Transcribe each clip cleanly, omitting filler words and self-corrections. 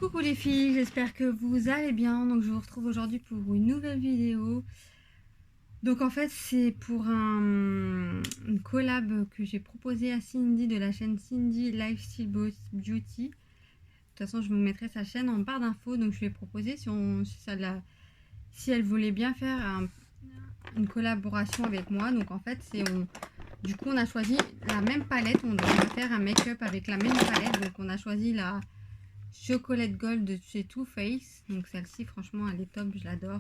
Coucou les filles, j'espère que vous allez bien. Donc je vous retrouve aujourd'hui pour une nouvelle vidéo. Donc en fait c'est pour une collab que j'ai proposé à Cindy de la chaîne Cindy Lifestyle Beauty. De toute façon je vous mettrai sa chaîne en barre d'infos. Donc je lui ai proposé si elle voulait bien faire une collaboration avec moi. Donc en fait du coup on a choisi la même palette. On va faire un make-up avec la même palette. Donc on a choisi la Chocolate Gold de chez Too Faced. Donc celle-ci franchement elle est top, je l'adore.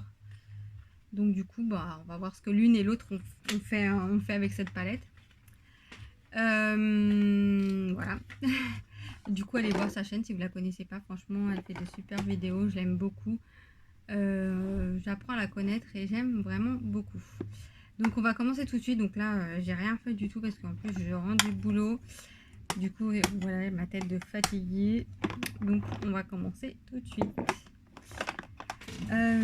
Donc du coup on va voir ce que l'une et l'autre on fait avec cette palette. Voilà. Du coup allez voir sa chaîne si vous la connaissez pas. Franchement elle fait de super vidéos, je l'aime beaucoup. J'apprends à la connaître et j'aime vraiment beaucoup. Donc on va commencer tout de suite. Donc là j'ai rien fait du tout parce qu'en plus je rentre du boulot. Du coup voilà ma tête de fatiguée. Donc on va commencer tout de suite.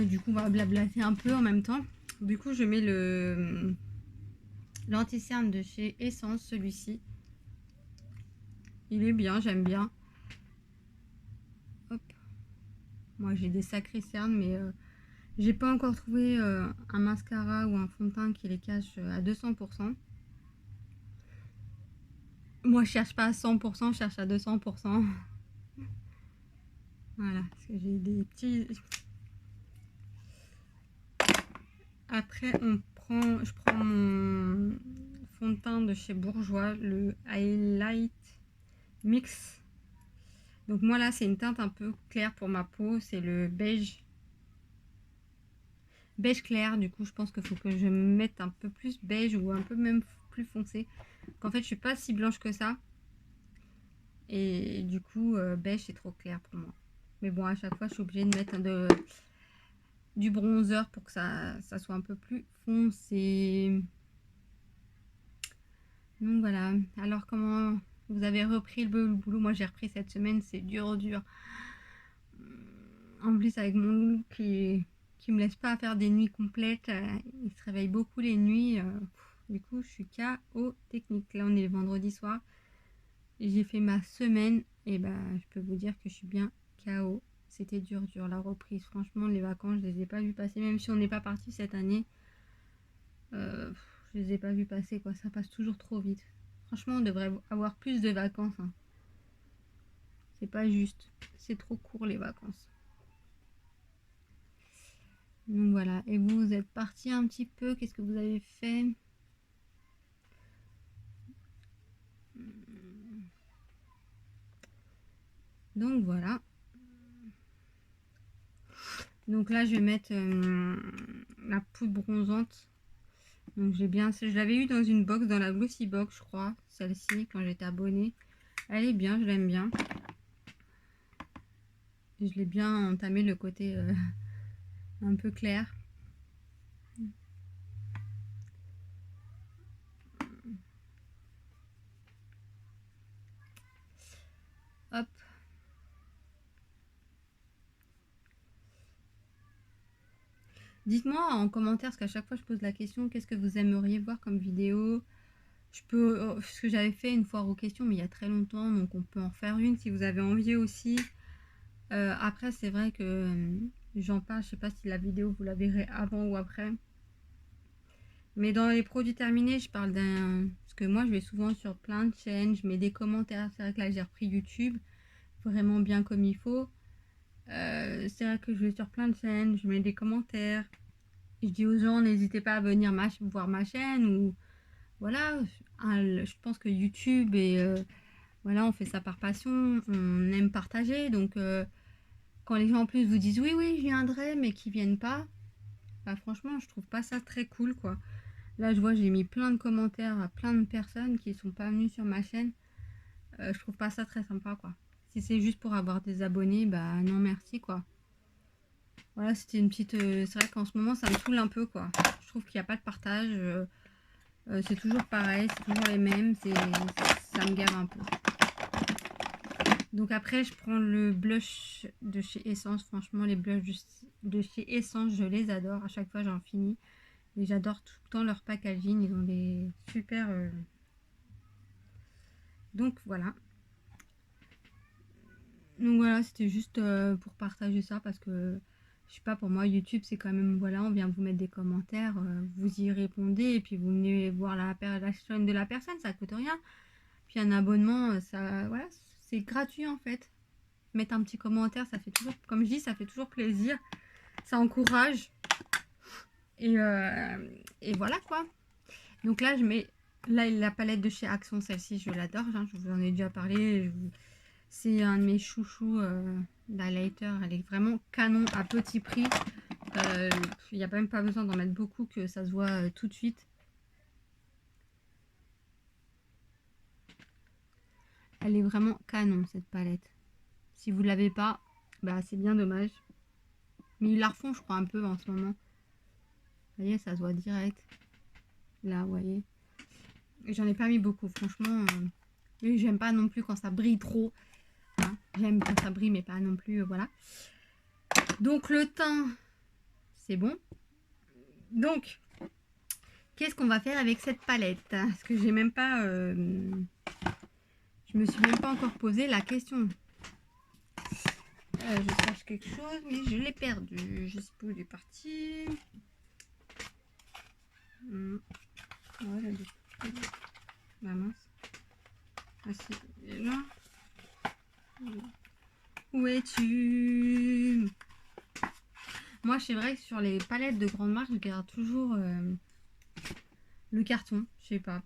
Du coup on va blablater un peu en même temps. Du coup je mets l'anti-cerne de chez Essence, celui-ci. Il est bien, j'aime bien. Hop. Moi j'ai des sacrés cernes mais j'ai pas encore trouvé un mascara ou un fond de teint qui les cache à 200%. Moi je cherche pas à 100%, je cherche à 200%. Voilà, parce que j'ai des petits... Après je prends mon fond de teint de chez Bourjois, le Highlight Mix. Donc moi là c'est une teinte un peu claire pour ma peau, c'est le beige clair. Du coup je pense qu'il faut que je me mette un peu plus beige ou un peu même plus foncé. Qu'en fait je suis pas si blanche que ça. Et du coup beige c'est trop clair pour moi. Mais bon à chaque fois je suis obligée de mettre du bronzer pour que ça soit un peu plus foncé. Donc voilà. Alors comment vous avez repris le boulot? Moi j'ai repris cette semaine, c'est dur. En plus avec mon loup qui me laisse pas faire des nuits complètes, il se réveille beaucoup les nuits. Du coup je suis KO technique. Là on est le vendredi soir. J'ai fait ma semaine et je peux vous dire que je suis bien KO. C'était dur la reprise. Franchement les vacances je les ai pas vues passer, même si on n'est pas parti cette année. Je les ai pas vues passer quoi, ça passe toujours trop vite. Franchement on devrait avoir plus de vacances hein. C'est pas juste, c'est trop court les vacances. Donc voilà, et vous êtes parti un petit peu, qu'est-ce que vous avez fait? Donc voilà. Donc là je vais mettre la poudre bronzante. Donc j'ai bien, je l'avais eu dans une box, dans la Glossy Box je crois, celle-ci quand j'étais abonnée. Elle est bien, je l'aime bien. Je l'ai bien entamé le côté un peu clair. Hop. Dites-moi en commentaire, parce qu'à chaque fois je pose la question, qu'est-ce que vous aimeriez voir comme vidéo? Je peux, ce que j'avais fait une foire aux questions, mais il y a très longtemps, donc on peut en faire une si vous avez envie aussi. Après, c'est vrai que j'en parle, je sais pas si la vidéo vous la verrez avant ou après. Mais dans les produits terminés, je parle d'un... Parce que moi, je vais souvent sur plein de chaînes, je mets des commentaires. C'est vrai que là, j'ai repris YouTube, vraiment bien comme il faut. C'est vrai que je vais sur plein de chaînes, je mets des commentaires. Je dis aux gens, n'hésitez pas à venir voir ma chaîne ou... Voilà, je pense que YouTube et... voilà, on fait ça par passion, on aime partager. Donc, quand les gens en plus vous disent oui, je viendrai, mais qui viennent pas, franchement, je trouve pas ça très cool, quoi. Là, je vois, j'ai mis plein de commentaires à plein de personnes qui sont pas venues sur ma chaîne. Je trouve pas ça très sympa, quoi. Si c'est juste pour avoir des abonnés, non merci, quoi. Voilà, c'était une petite... c'est vrai qu'en ce moment, ça me saoule un peu, quoi. Je trouve qu'il n'y a pas de partage. C'est toujours pareil, c'est toujours les mêmes. Ça me gave un peu. Donc après, je prends le blush de chez Essence. Franchement, les blushs de chez Essence, je les adore. À chaque fois, j'en finis. Et j'adore tout le temps leur packaging. Ils ont des super... Donc voilà. Donc voilà, c'était juste pour partager ça parce que je sais pas, pour moi YouTube c'est quand même, voilà, on vient vous mettre des commentaires, vous y répondez et puis vous venez voir la chaîne de la personne, ça coûte rien. Puis un abonnement, ça, voilà, c'est gratuit en fait. Mettre un petit commentaire, ça fait toujours, comme je dis, ça fait toujours plaisir, ça encourage et voilà quoi. Donc là je mets la palette de chez Action, celle-ci je l'adore, hein, je vous en ai déjà parlé. C'est un de mes chouchous d'highlighter. Elle est vraiment canon à petit prix. Il n'y a même pas besoin d'en mettre beaucoup que ça se voit tout de suite. Elle est vraiment canon cette palette. Si vous ne l'avez pas, bah c'est bien dommage. Mais ils la refont je crois un peu en ce moment. Vous voyez, ça se voit direct. Là, vous voyez. J'en ai pas mis beaucoup, franchement. J'aime pas non plus quand ça brille trop. Hein. J'aime quand ça brille, mais pas non plus, voilà. Donc le teint, c'est bon. Donc, qu'est-ce qu'on va faire avec cette palette? Parce que j'ai même pas... je me suis même pas encore posé la question. Je cherche quelque chose, mais je l'ai perdu. Je sais pas où il est parti. Voilà, la mince. Ah si, il est là. Où es-tu? Moi, c'est vrai que sur les palettes de grandes marques, je garde toujours le carton. Je sais pas.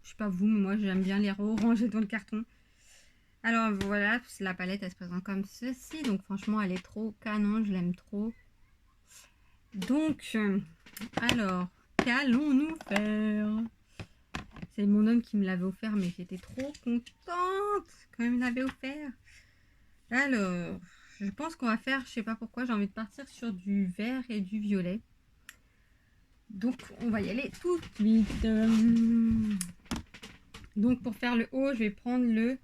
Je sais pas vous, mais moi, j'aime bien les ranger dans le carton. Alors voilà, la palette, elle se présente comme ceci. Donc franchement, elle est trop canon, je l'aime trop. Donc, alors, qu'allons-nous faire? C'est mon homme qui me l'avait offert, mais j'étais trop contente quand il me l'avait offert. Alors, je pense qu'on va faire, je sais pas pourquoi, j'ai envie de partir sur du vert et du violet. Donc, on va y aller tout de suite. Donc, pour faire le haut, je vais prendre le...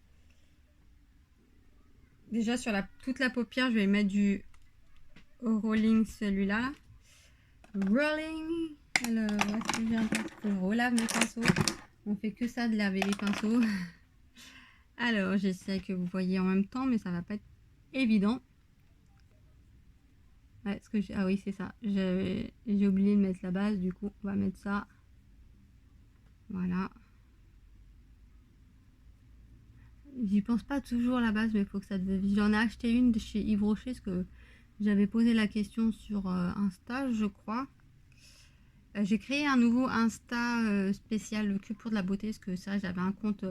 Déjà, sur toute la paupière, je vais mettre du Rolling, celui-là. Rolling. Alors, est-ce que j'ai un pinceau? Je relave mes pinceaux. On fait que ça de laver les pinceaux. Alors, j'essaie que vous voyez en même temps, mais ça va pas être évident. Ouais, ce que ah oui, c'est ça. J'ai oublié de mettre la base, du coup, on va mettre ça. Voilà. J'y pense pas toujours la base, mais il faut que ça devienne. J'en ai acheté une de chez Yves Rocher, parce que j'avais posé la question sur Insta, je crois. J'ai créé un nouveau Insta spécial que pour de la beauté, parce que c'est vrai, j'avais un compte,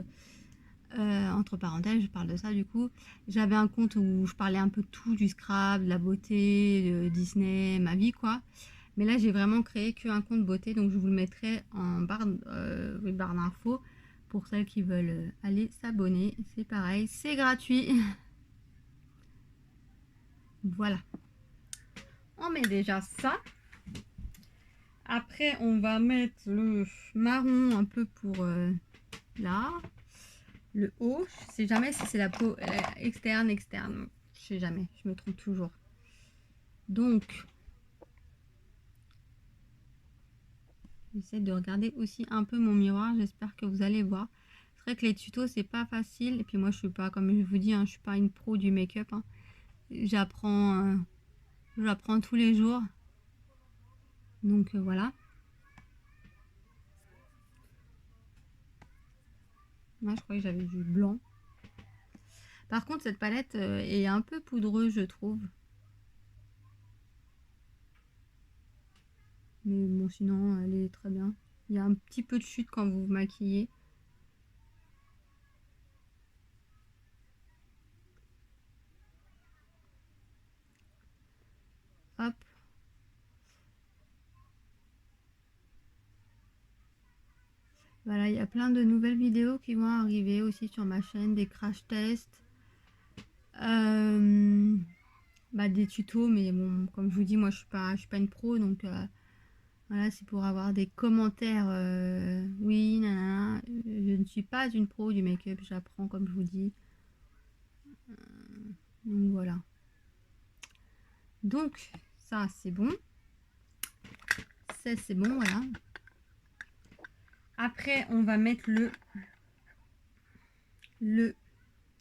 entre parenthèses, je parle de ça du coup. J'avais un compte où je parlais un peu de tout, du scrap, de la beauté, de Disney, ma vie quoi. Mais là, j'ai vraiment créé qu'un compte beauté, donc je vous le mettrai en barre d'infos pour celles qui veulent aller s'abonner. C'est pareil, c'est gratuit. Voilà. On met déjà ça. Après, on va mettre le marron un peu pour là. Le haut, je sais jamais si c'est la peau externe. Je sais jamais, je me trompe toujours. Donc, j'essaie de regarder aussi un peu mon miroir. J'espère que vous allez voir. C'est vrai que les tutos, c'est pas facile. Et puis moi, je suis pas, comme je vous dis, hein, je suis pas une pro du make-up. Hein. J'apprends tous les jours. Donc voilà. Moi, je croyais que j'avais du blanc. Par contre, cette palette est un peu poudreuse, je trouve. Mais bon, sinon, elle est très bien. Il y a un petit peu de chute quand vous vous maquillez. Hop. Voilà, il y a plein de nouvelles vidéos qui vont arriver aussi sur ma chaîne, des crash tests, des tutos, mais bon, comme je vous dis, moi je suis pas une pro, donc voilà, c'est pour avoir des commentaires. Oui, nanana, je ne suis pas une pro du make-up, j'apprends comme je vous dis. Donc voilà. Donc ça c'est bon. Ça c'est bon, voilà. Après, on va mettre le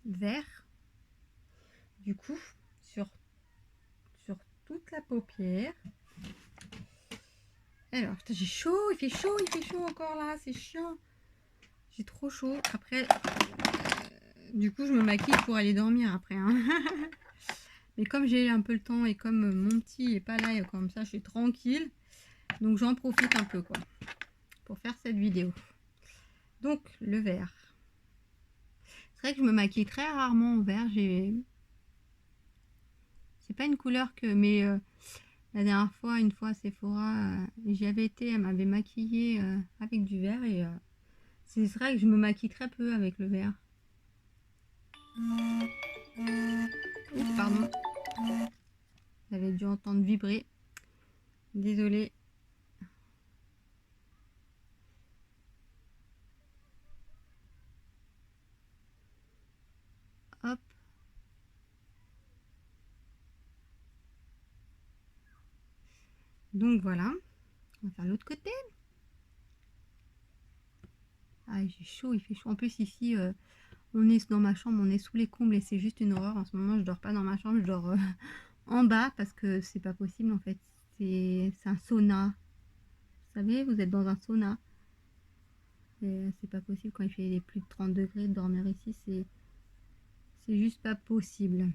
vert du coup sur toute la paupière. Alors, j'ai chaud, il fait chaud encore là, c'est chiant. J'ai trop chaud. Après, du coup, je me maquille pour aller dormir après. Hein. Mais comme j'ai un peu le temps et comme mon petit est pas là, et comme ça, je suis tranquille. Donc, j'en profite un peu, quoi, pour faire cette vidéo. Donc, le vert. C'est vrai que je me maquille très rarement en vert. C'est pas une couleur que... Mais la dernière fois, une fois à Sephora, j'y avais été, elle m'avait maquillée avec du vert. Et c'est vrai que je me maquille très peu avec le vert. Oups, pardon. J'avais dû entendre vibrer. Désolée. Hop. Donc voilà. On va faire l'autre côté. Ah, j'ai chaud, il fait chaud. En plus ici, on est dans ma chambre, on est sous les combles et c'est juste une horreur. En ce moment, je dors pas dans ma chambre, je dors en bas parce que c'est pas possible en fait. C'est un sauna. Vous savez, vous êtes dans un sauna. C'est pas possible quand il fait les plus de 30 degrés de dormir ici. C'est juste pas possible.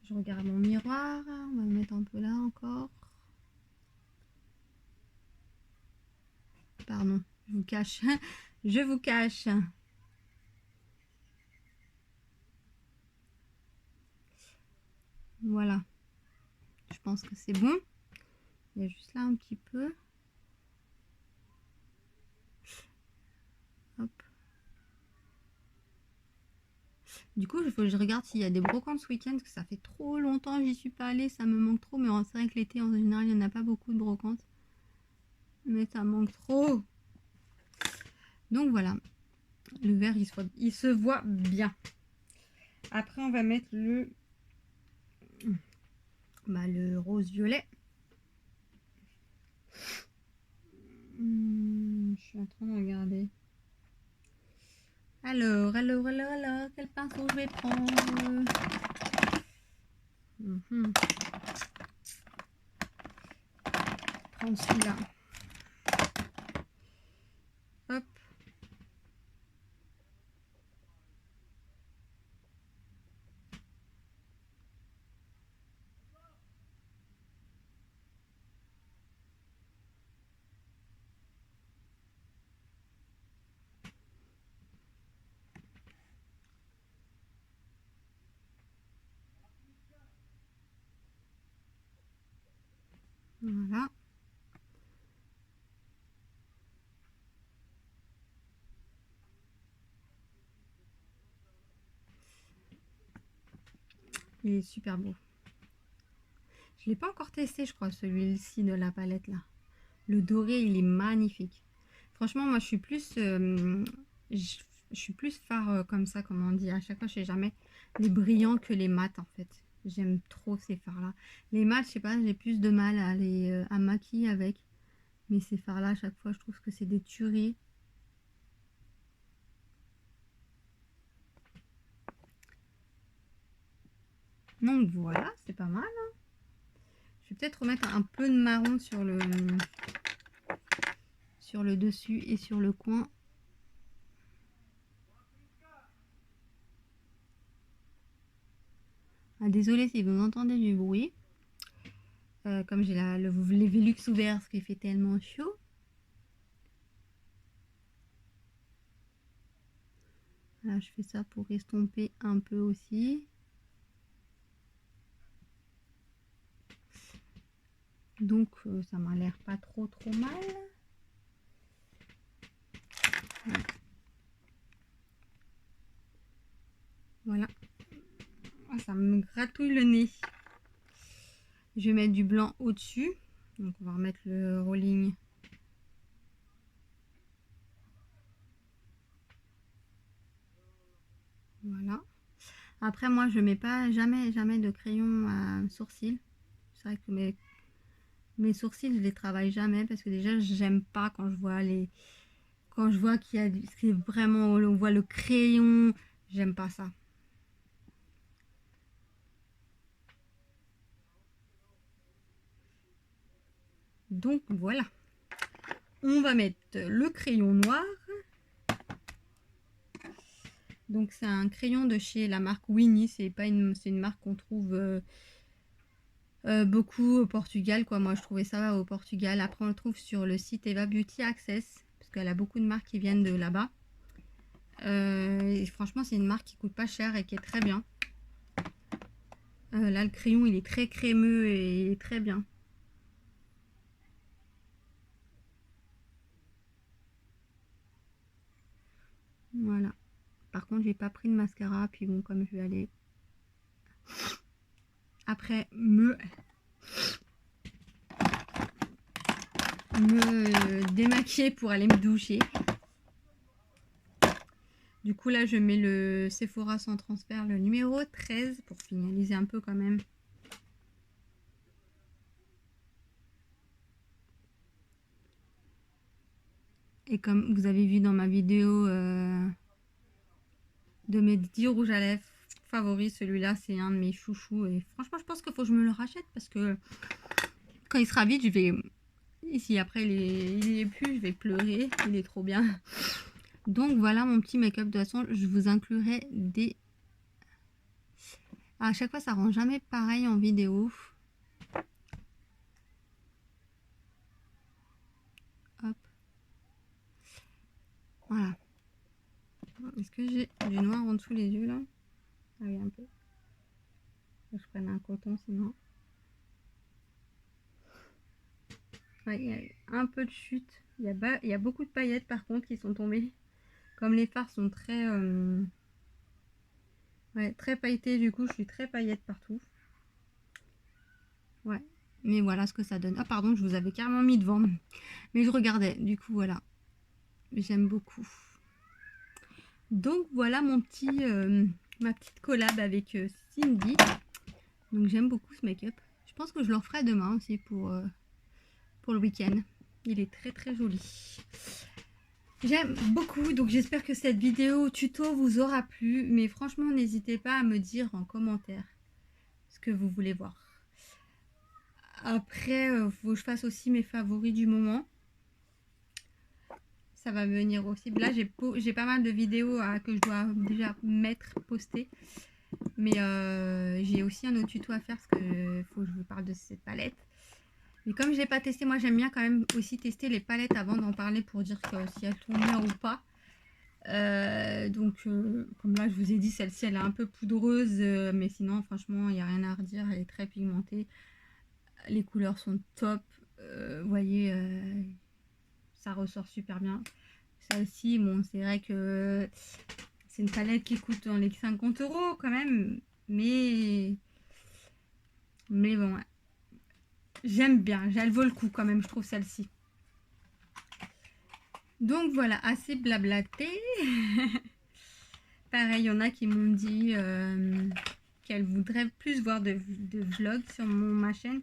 Je regarde mon miroir. On va le mettre un peu là encore. Pardon, je vous cache. Je vous cache. Voilà. Je pense que c'est bon. Il y a juste là un petit peu. Hop. Du coup, il faut que je regarde s'il y a des brocantes ce week-end, parce que ça fait trop longtemps que j'y suis pas allée, ça me manque trop. Mais c'est vrai que l'été, en général, il n'y en a pas beaucoup de brocantes. Mais ça manque trop. Donc voilà. Le vert, il se voit bien. Après, on va mettre le rose-violet. Je suis en train de regarder. Alors, quel pinceau je vais prendre? Prendre celui-là. Hop. Voilà. Il est super beau. Je ne l'ai pas encore testé, je crois, celui-ci de la palette là. Le doré, il est magnifique. Franchement, moi, je suis plus, je suis plus fard comme ça, comme on dit. À chaque fois, je sais jamais les brillants que les mats, en fait. J'aime trop ces fards-là. Les mats, je sais pas, j'ai plus de mal à les à maquiller avec. Mais ces fards-là, à chaque fois, je trouve que c'est des tueries. Donc voilà, c'est pas mal. Hein. Je vais peut-être remettre un peu de marron sur le dessus et sur le coin. Ah, désolée si vous entendez du bruit. Comme j'ai les Velux ouverts, parce qu'il fait tellement chaud. Là, je fais ça pour estomper un peu aussi. Donc, ça m'a l'air pas trop mal. Voilà. Ah, ça me gratouille le nez. Je vais mettre du blanc au-dessus. Donc, on va remettre le rolling. Voilà. Après, moi, je mets pas jamais de crayon à sourcils. C'est vrai que mes sourcils, je les travaille jamais parce que déjà, j'aime pas quand je vois qu'il y a c'est vraiment, on voit le crayon. J'aime pas ça. Donc voilà. On va mettre le crayon noir. Donc c'est un crayon de chez la marque Winnie. C'est une marque qu'on trouve beaucoup au Portugal, quoi. Moi je trouvais ça au Portugal. Après on le trouve sur le site Eva Beauty Access, parce qu'elle a beaucoup de marques qui viennent de là-bas. Et franchement c'est une marque qui coûte pas cher et qui est très bien. Là le crayon il est très crémeux et très bien. Voilà. Par contre j'ai pas pris de mascara, puis bon comme je vais aller après me démaquiller pour aller me doucher. Du coup là je mets le Sephora sans transfert, le numéro 13 pour finaliser un peu quand même. Et comme vous avez vu dans ma vidéo de mes 10 rouges à lèvres favoris, celui-là c'est un de mes chouchous. Et franchement je pense qu'il faut que je me le rachète, parce que quand il sera vide je vais... Ici après il est plus, je vais pleurer, il est trop bien. Donc voilà mon petit make-up. De toute façon je vous inclurai des... À chaque fois ça rend jamais pareil en vidéo. Hop. Voilà. Est-ce que j'ai du noir en dessous les yeux là? Ah oui, un peu. Je prenne un coton sinon. Ouais, il y a un peu de chute. Il y a beaucoup de paillettes par contre qui sont tombées. Comme les fards sont très, ouais, très pailletés, du coup je suis très paillette partout. Ouais, mais voilà ce que ça donne. Ah pardon, je vous avais carrément mis devant. Mais je regardais, du coup voilà. J'aime beaucoup. Donc voilà mon petit, ma petite collab avec Cindy. Donc j'aime beaucoup ce make-up. Je pense que je le referai demain aussi pour le week-end. Il est très très joli. J'aime beaucoup, donc j'espère que cette vidéo tuto vous aura plu. Mais franchement, n'hésitez pas à me dire en commentaire ce que vous voulez voir. Après, faut que je fasse aussi mes favoris du moment. Ça va venir aussi. Là, j'ai pas mal de vidéos que je dois déjà mettre, poster. Mais j'ai aussi un autre tuto à faire, parce que faut que je vous parle de cette palette. Mais comme je l'ai pas testé, moi j'aime bien quand même aussi tester les palettes avant d'en parler, pour dire que si elles tournent bien ou pas. Donc comme là je vous ai dit, celle-ci elle est un peu poudreuse, mais sinon franchement il n'y a rien à redire, elle est très pigmentée. Les couleurs sont top. Vous voyez, ça ressort super bien. Celle-ci, bon c'est vrai que c'est une palette qui coûte dans les 50 € quand même, mais bon, ouais. J'aime bien, elle vaut le coup quand même, je trouve, celle-ci. Donc voilà, assez blablaté. Pareil, il y en a qui m'ont dit qu'elles voudraient plus voir de vlogs sur ma chaîne.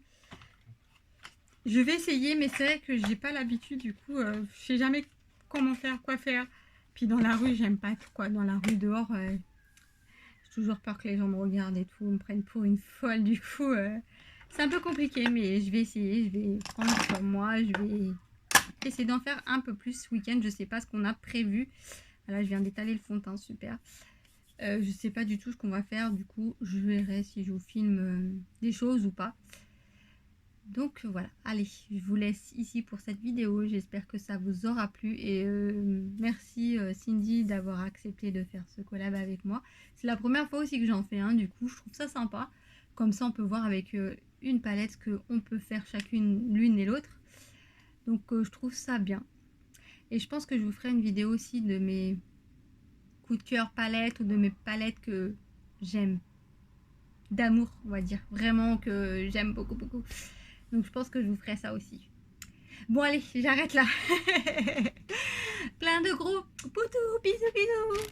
Je vais essayer, mais c'est vrai que j'ai pas l'habitude, du coup, je sais jamais comment faire, quoi faire. Puis dans la rue, j'aime pas trop, quoi. Dans la rue, dehors, j'ai toujours peur que les gens me regardent et tout, me prennent pour une folle. Du coup, c'est un peu compliqué, mais je vais essayer, je vais prendre sur moi, je vais essayer d'en faire un peu plus ce week-end. Je sais pas ce qu'on a prévu. Là, je viens d'étaler le fond de teint, super. Je sais pas du tout ce qu'on va faire, du coup, je verrai si je vous filme des choses ou pas. Donc voilà, allez, je vous laisse ici pour cette vidéo. J'espère que ça vous aura plu. Et merci Cindy d'avoir accepté de faire ce collab avec moi. C'est la première fois aussi que j'en fais un, du coup, je trouve ça sympa. Comme ça, on peut voir avec une palette ce qu'on peut faire chacune, l'une et l'autre. Donc je trouve ça bien. Et je pense que je vous ferai une vidéo aussi de mes coups de cœur palettes, ou de mes palettes que j'aime. D'amour, on va dire. Vraiment que j'aime beaucoup, beaucoup. Donc je pense que je vous ferai ça aussi. Bon allez, j'arrête là. Plein de gros poutous, bisous, bisous.